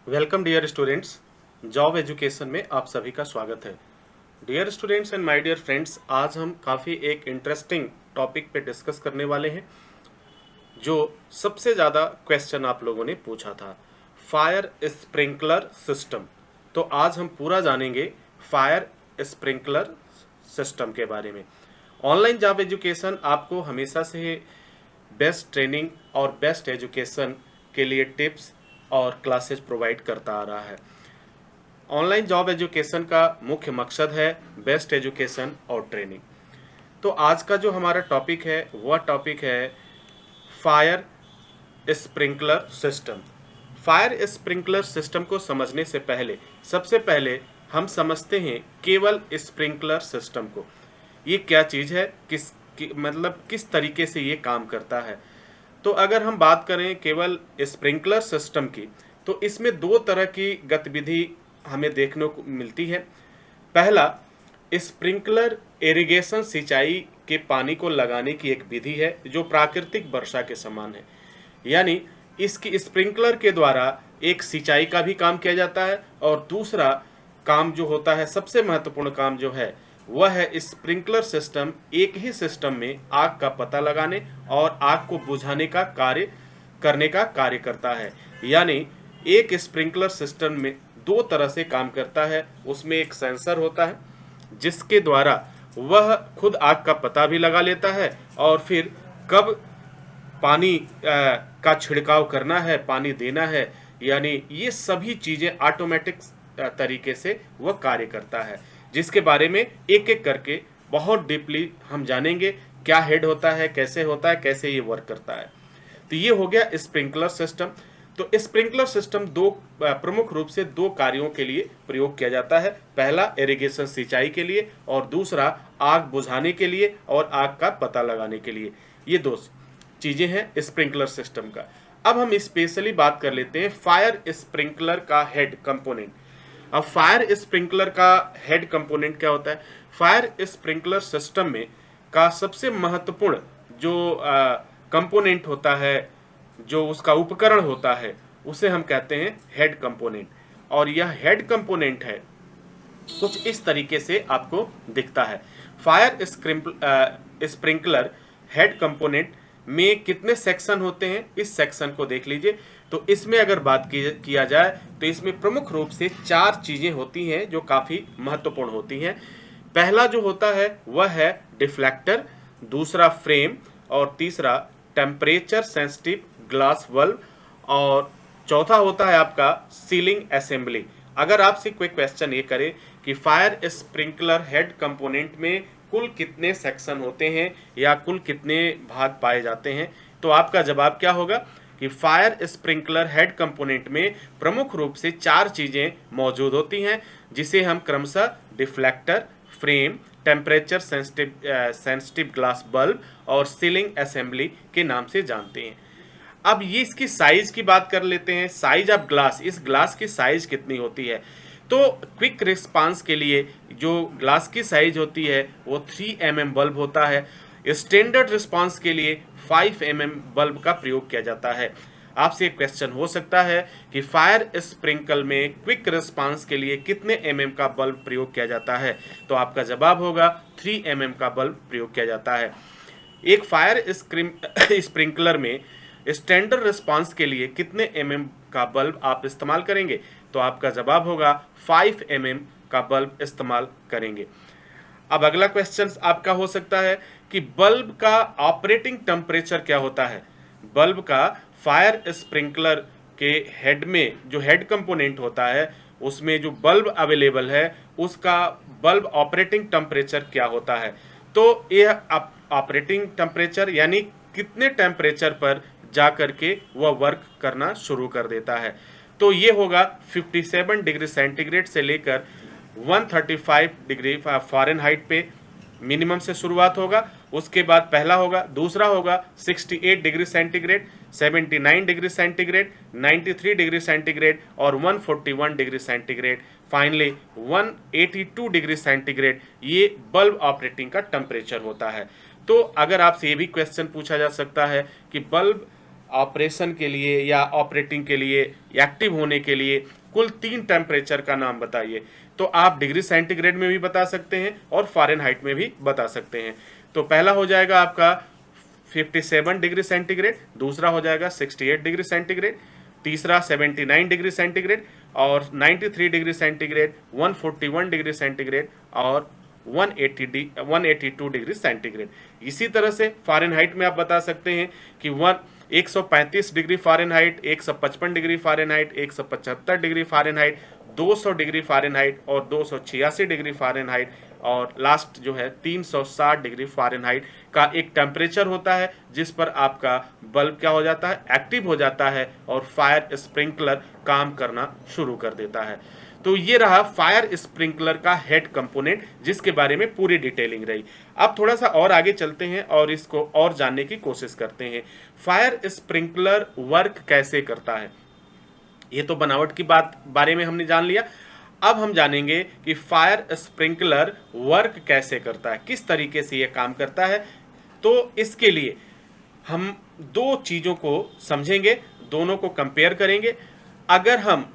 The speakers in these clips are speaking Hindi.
Welcome dear students. Job education में आप सभी का स्वागत है। Dear students and my dear friends, आज हम काफ़ी एक इंटरेस्टिंग टॉपिक पे डिस्कस करने वाले हैं जो सबसे ज़्यादा क्वेश्चन आप लोगों ने पूछा था, फायर स्प्रिंकलर सिस्टम। तो आज हम पूरा जानेंगे फायर स्प्रिंकलर सिस्टम के बारे में। ऑनलाइन जॉब एजुकेशन आपको हमेशा से बेस्ट ट्रेनिंग और बेस्ट एजुकेशन के लिए टिप्स और क्लासेस प्रोवाइड करता आ रहा है। ऑनलाइन जॉब एजुकेशन का मुख्य मकसद है बेस्ट एजुकेशन और ट्रेनिंग। तो आज का जो हमारा टॉपिक है वह टॉपिक है fire sprinkler system. Fire sprinkler system को समझने से पहले सबसे पहले हम समझते हैं केवल स्प्रिंकलर सिस्टम को। ये क्या चीज़ है, मतलब किस तरीके से ये काम करता है। तो अगर हम बात करें केवल स्प्रिंकलर सिस्टम की, तो इसमें दो तरह की गतिविधि हमें देखने को मिलती है। पहला, स्प्रिंकलर इरिगेशन सिंचाई के पानी को लगाने की एक विधि है जो प्राकृतिक वर्षा के समान है। यानी इसकी स्प्रिंकलर के द्वारा एक सिंचाई का भी काम किया जाता है और दूसरा काम जो होता है, सबसे महत्वपूर्ण काम जो है वह है स्प्रिंकलर सिस्टम एक ही सिस्टम में आग का पता लगाने और आग को बुझाने का कार्य करने का कार्य करता है। यानी एक स्प्रिंकलर सिस्टम में दो तरह से काम करता है। उसमें एक सेंसर होता है जिसके द्वारा वह खुद आग का पता भी लगा लेता है और फिर कब पानी का छिड़काव करना है, पानी देना है, यानी ये सभी चीज़ें ऑटोमेटिक तरीके से वह कार्य करता है, जिसके बारे में एक एक करके बहुत डीपली हम जानेंगे। क्या हेड होता है, कैसे होता है, कैसे ये वर्क करता है। तो ये हो गया स्प्रिंकलर सिस्टम। तो स्प्रिंकलर सिस्टम दो प्रमुख रूप से दो कार्यों के लिए प्रयोग किया जाता है। पहला इरिगेशन सिंचाई के लिए और दूसरा आग बुझाने के लिए और आग का पता लगाने के लिए। ये दो चीजें हैं स्प्रिंकलर सिस्टम का। अब हम स्पेशली बात कर लेते हैं फायर स्प्रिंकलर का हेड कंपोनेंट। अब फायर स्प्रिंकलर का हेड कंपोनेंट क्या होता है? फायर स्प्रिंकलर सिस्टम में का सबसे महत्वपूर्ण जो कंपोनेंट होता है, जो उसका उपकरण होता है, उसे हम कहते हैं हेड कंपोनेंट। और यह हेड कंपोनेंट है कुछ इस तरीके से आपको दिखता है। फायर स्प्रिंकलर हेड कंपोनेंट में कितने सेक्शन होते हैं, इस सेक्शन को देख लीजिए। तो इसमें अगर बात किया जाए तो इसमें प्रमुख रूप से चार चीजें होती हैं जो काफी महत्वपूर्ण होती हैं। पहला जो होता है वह है डिफ्लेक्टर, दूसरा फ्रेम और तीसरा टेम्परेचर सेंसिटिव ग्लास बल्ब और चौथा होता है आपका सीलिंग असेंबली। अगर आपसे कोई क्वेश्चन ये करे कि फायर स्प्रिंकलर हेड कंपोनेंट में कुल कितने सेक्शन होते हैं या कुल कितने भाग पाए जाते हैं, तो आपका जवाब क्या होगा कि फायर स्प्रिंकलर हेड कंपोनेंट में प्रमुख रूप से चार चीजें मौजूद होती हैं, जिसे हम क्रमशः deflector, frame, temperature sensitive glass bulb और सीलिंग असेंबली के नाम से जानते हैं। अब ये इसकी साइज की बात कर लेते हैं। साइज ऑफ ग्लास, इस ग्लास की साइज कितनी होती है? तो क्विक रिस्पांस के लिए जो ग्लास की साइज होती है वो 3 mm बल्ब होता है। स्टैंडर्ड रिस्पांस के लिए 5 mm बल्ब का प्रयोग किया जाता है। आपसे एक क्वेश्चन हो सकता है कि फायर स्प्रिंकल में क्विक रिस्पांस के लिए कितने mm का बल्ब प्रयोग किया जाता है? तो आपका जवाब होगा 3 mm का बल्ब प्रयोग किया जाता है। एक फायर स्प्रिंकलर में स्टैंडर्ड रिस्पांस के लिए कितने mm का बल्ब आप इस्तेमाल करेंगे? तो आपका जवाब होगा 5 mm का बल्ब इस्तेमाल करेंगे। अब अगला क्वेश्चन आपका हो सकता है कि बल्ब का ऑपरेटिंग टेम्परेचर क्या होता है? बल्ब का फायर स्प्रिंकलर के हेड में जो हेड कंपोनेंट होता है उसमें जो बल्ब अवेलेबल है उसका बल्ब ऑपरेटिंग टेम्परेचर क्या होता है? तो यह ऑपरेटिंग टेम्परेचर यानी कितने टेम्परेचर पर जा करके वह वर्क करना शुरू कर देता है। तो ये होगा 57 डिग्री सेंटीग्रेड से लेकर 135 डिग्री फ़ारेनहाइट पे मिनिमम से शुरुआत होगा। उसके बाद पहला होगा, दूसरा होगा 68 degree centigrade, 79 degree centigrade, 93 degree centigrade और 141 degree centigrade, finally 182 degree centigrade. ये बल्ब ऑपरेटिंग का टेम्परेचर होता है। तो अगर आपसे ये भी क्वेश्चन पूछा जा सकता है कि बल्ब ऑपरेशन के लिए या ऑपरेटिंग के लिए, एक्टिव होने के लिए कुल 3 टेम्परेचर का नाम बताइए। तो आप डिग्री सेंटीग्रेड में भी बता सकते हैं और फ़ारेनहाइट में भी बता सकते हैं। तो पहला हो जाएगा आपका 57 डिग्री सेंटीग्रेड, दूसरा हो जाएगा 68 डिग्री सेंटीग्रेड, तीसरा 79 डिग्री सेंटीग्रेड और 93 डिग्री सेंटीग्रेड, 141 डिग्री सेंटीग्रेड और 182 डिग्री सेंटीग्रेड। इसी तरह से फ़ारेनहाइट में आप बता सकते हैं कि 135 degree Fahrenheit, 155 degree Fahrenheit, 175 degree Fahrenheit, 200 degree Fahrenheit और 286 डिग्री फ़ारेनहाइट और लास्ट जो है 360 डिग्री फ़ारेनहाइट का एक टेम्परेचर होता है जिस पर आपका बल्ब क्या हो जाता है, एक्टिव हो जाता है और फायर स्प्रिंकलर काम करना शुरू कर देता है। तो ये रहा फायर स्प्रिंकलर का हेड कंपोनेंट जिसके बारे में पूरी डिटेलिंग रही। अब थोड़ा सा और आगे चलते हैं और इसको और जानने की कोशिश करते हैं। फायर स्प्रिंकलर वर्क कैसे करता है। ये तो बनावट की बारे में हमने जान लिया। अब हम जानेंगे कि फायर स्प्रिंकलर वर्क कैसे करता है, किस तरीके से ये काम करता है। तो इसके लिए हम दो चीज़ों को समझेंगे, दोनों को कंपेयर करेंगे। अगर हम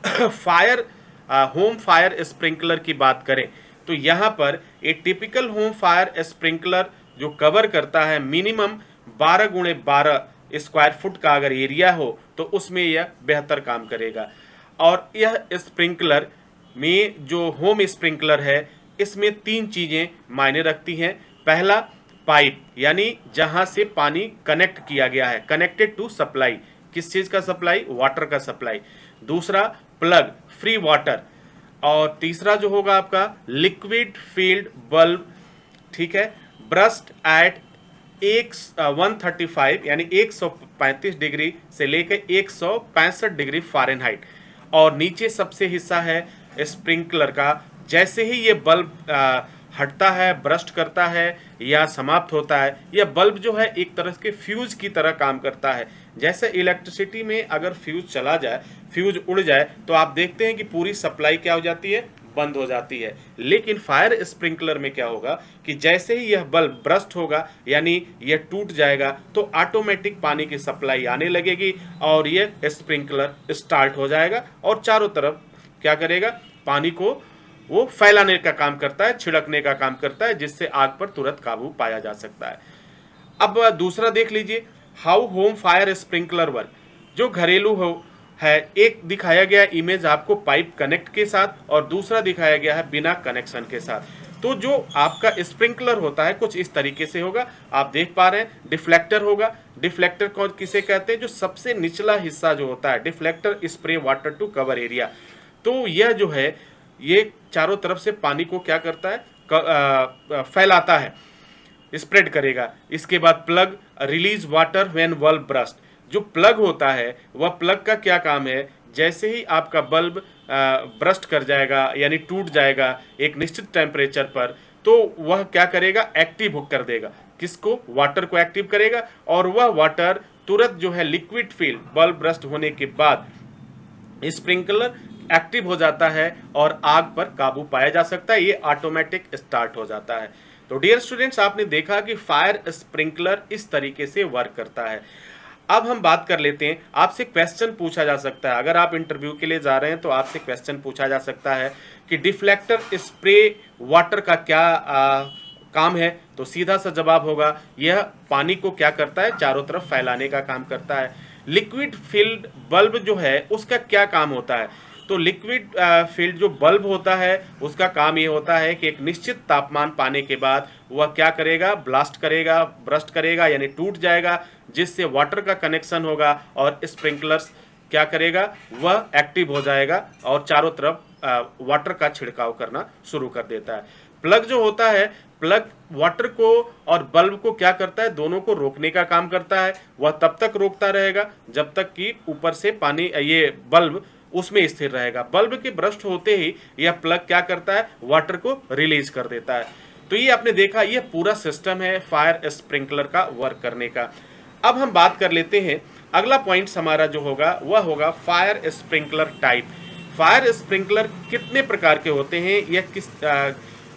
होम फायर स्प्रिंकलर की बात करें तो यहाँ पर एक टिपिकल होम फायर स्प्रिंकलर जो कवर करता है मिनिमम 12x12 स्क्वायर फुट का अगर एरिया हो तो उसमें यह बेहतर काम करेगा। और यह स्प्रिंकलर में जो होम स्प्रिंकलर है इसमें 3 चीज़ें मायने रखती हैं। पहला, पाइप, यानी जहाँ से पानी कनेक्ट किया गया है, कनेक्टेड टू सप्लाई। किस चीज़ का सप्लाई? वाटर का सप्लाई। दूसरा, प्लग, फ्री वाटर। और तीसरा जो होगा आपका लिक्विड फील्ड बल्ब, ठीक है, ब्रस्ट एट 135 यानी 135 डिग्री से लेकर 165 डिग्री फ़ारेनहाइट। और नीचे सबसे हिस्सा है स्प्रिंकलर का। जैसे ही ये बल्ब हटता है, ब्रस्ट करता है या समाप्त होता है, यह बल्ब जो है एक तरह के फ्यूज की तरह काम करता है। जैसे इलेक्ट्रिसिटी में अगर फ्यूज चला जाए, फ्यूज उड़ जाए तो आप देखते हैं कि पूरी सप्लाई क्या हो जाती है, बंद हो जाती है। लेकिन फायर स्प्रिंकलर में क्या होगा कि जैसे ही यह बल्ब ब्रस्ट होगा यानी यह टूट जाएगा तो ऑटोमेटिक पानी की सप्लाई आने लगेगी और यह स्प्रिंकलर स्टार्ट हो जाएगा और चारों तरफ क्या करेगा, पानी को वो फैलाने का काम करता है, छिड़कने का काम करता है, जिससे आग पर तुरंत काबू पाया जा सकता है। अब दूसरा देख लीजिए, how home fire sprinkler work. जो घरेलू हो है, एक दिखाया गया इमेज आपको पाइप कनेक्ट के साथ और दूसरा दिखाया गया है बिना कनेक्शन के साथ। तो जो आपका स्प्रिंकलर होता है कुछ इस तरीके से होगा, आप देख पा रहे हैं। डिफ्लेक्टर होगा। डिफ्लेक्टर कौन किसे कहते हैं? जो सबसे निचला हिस्सा जो होता है, deflector spray water to cover area. तो यह जो है ये चारों तरफ से पानी को क्या करता है, फैलाता है, स्प्रेड करेगा। इसके बाद plug, release water when bulb burst. जो प्लग होता है वह प्लग का क्या काम है, जैसे ही आपका बल्ब ब्रस्ट कर जाएगा यानी टूट जाएगा एक निश्चित टेम्परेचर पर, तो वह क्या करेगा, एक्टिव कर देगा। किसको? वाटर को एक्टिव करेगा और वह वाटर तुरंत जो है लिक्विड फील्ड बल्ब ब्रस्ट होने के बाद स्प्रिंकलर एक्टिव हो जाता है और आग पर काबू पाया जा सकता है। ये ऑटोमेटिक स्टार्ट हो जाता है। तो डियर स्टूडेंट्स, आपने देखा कि फायर स्प्रिंकलर इस तरीके से वर्क करता है। अब हम बात कर लेते हैं, आपसे क्वेश्चन पूछा जा सकता है, अगर आप इंटरव्यू के लिए जा रहे हैं तो आपसे क्वेश्चन पूछा जा सकता है कि डिफ्लेक्टर स्प्रे वाटर का क्या काम है। तो सीधा सा जवाब होगा, यह पानी को क्या करता है, चारों तरफ फैलाने का काम करता है। लिक्विड फील्ड बल्ब जो है उसका क्या काम होता है? तो लिक्विड फील्ड जो बल्ब होता है उसका काम ये होता है कि एक निश्चित तापमान पाने के बाद वह क्या करेगा, ब्लास्ट करेगा, ब्रस्ट करेगा यानी टूट जाएगा, जिससे वाटर का कनेक्शन होगा और स्प्रिंकलर्स क्या करेगा, वह एक्टिव हो जाएगा और चारों तरफ वाटर का छिड़काव करना शुरू कर देता है। प्लग जो होता है, प्लग वाटर को और बल्ब को क्या करता है, दोनों को रोकने का काम करता है। वह तब तक रोकता रहेगा जब तक कि ऊपर से पानी ये बल्ब उसमें स्थिर रहेगा। बल्ब के ब्रस्ट होते ही यह प्लग क्या करता है, वाटर को रिलीज कर देता है। तो ये आपने देखा, यह पूरा सिस्टम है फायर स्प्रिंकलर का वर्क करने का। अब हम बात कर लेते हैं, अगला पॉइंट हमारा जो होगा वह होगा fire sprinkler type. Fire sprinkler कितने प्रकार के होते हैं,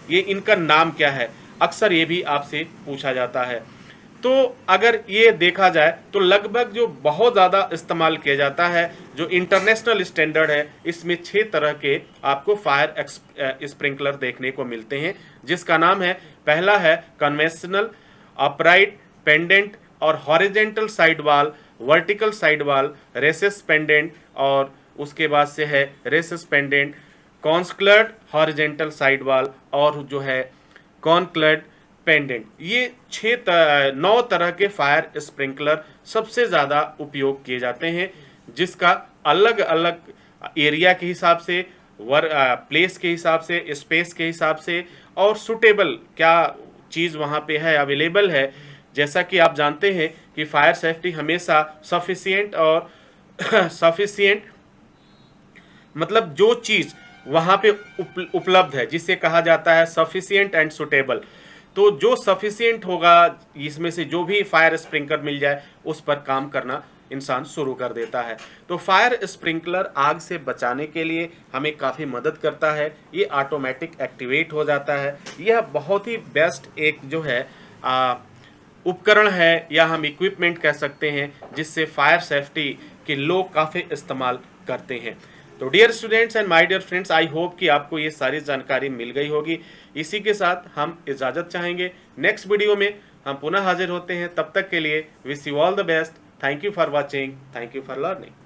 ये इनका नाम क्या है, अक्सर ये भी आपसे पूछा जाता है। तो अगर ये देखा जाए तो लगभग जो बहुत ज़्यादा इस्तेमाल किया जाता है, जो इंटरनेशनल स्टैंडर्ड है, इसमें 6 तरह के आपको फायर स्प्रिंकलर देखने को मिलते हैं, जिसका नाम है, पहला है कन्वेंशनल, अपराइट, पेंडेंट और horizontal side wall, vertical side wall, recessed pendant, और उसके बाद से है रेसेस पेंडेंट, कॉन्स्क्लर्ड हॉरिजेंटल साइड वॉल, और जो है कॉन्क्लर्ड पेंडेंट। ये 9 तरह के फायर स्प्रिंकलर सबसे ज़्यादा उपयोग किए जाते हैं, जिसका अलग अलग एरिया के हिसाब से, प्लेस के हिसाब से, स्पेस के हिसाब से, और सुटेबल क्या चीज़ वहाँ पे है, अवेलेबल है। जैसा कि आप जानते हैं कि फायर सेफ्टी हमेशा सफिशिएंट और सफिशिएंट मतलब जो चीज़ वहाँ पे उपलब्ध है, जिसे कहा जाता है सफिशिएंट एंड सुटेबल। तो जो सफिशिएंट होगा, इसमें से जो भी फायर स्प्रिंकलर मिल जाए, उस पर काम करना इंसान शुरू कर देता है। तो फायर स्प्रिंकलर आग से बचाने के लिए हमें काफ़ी मदद करता है। ये ऑटोमेटिक एक्टिवेट हो जाता है। यह बहुत ही बेस्ट एक जो है उपकरण है, या हम इक्विपमेंट कह सकते हैं, जिससे फायर सेफ्टी के लोग काफ़ी इस्तेमाल करते हैं। तो dear students and my dear friends, I hope कि आपको ये सारी जानकारी मिल गई होगी। इसी के साथ हम इजाज़त चाहेंगे। नेक्स्ट वीडियो में हम पुनः हाजिर होते हैं। तब तक के लिए wish you all the best. Thank you for watching, thank you for learning.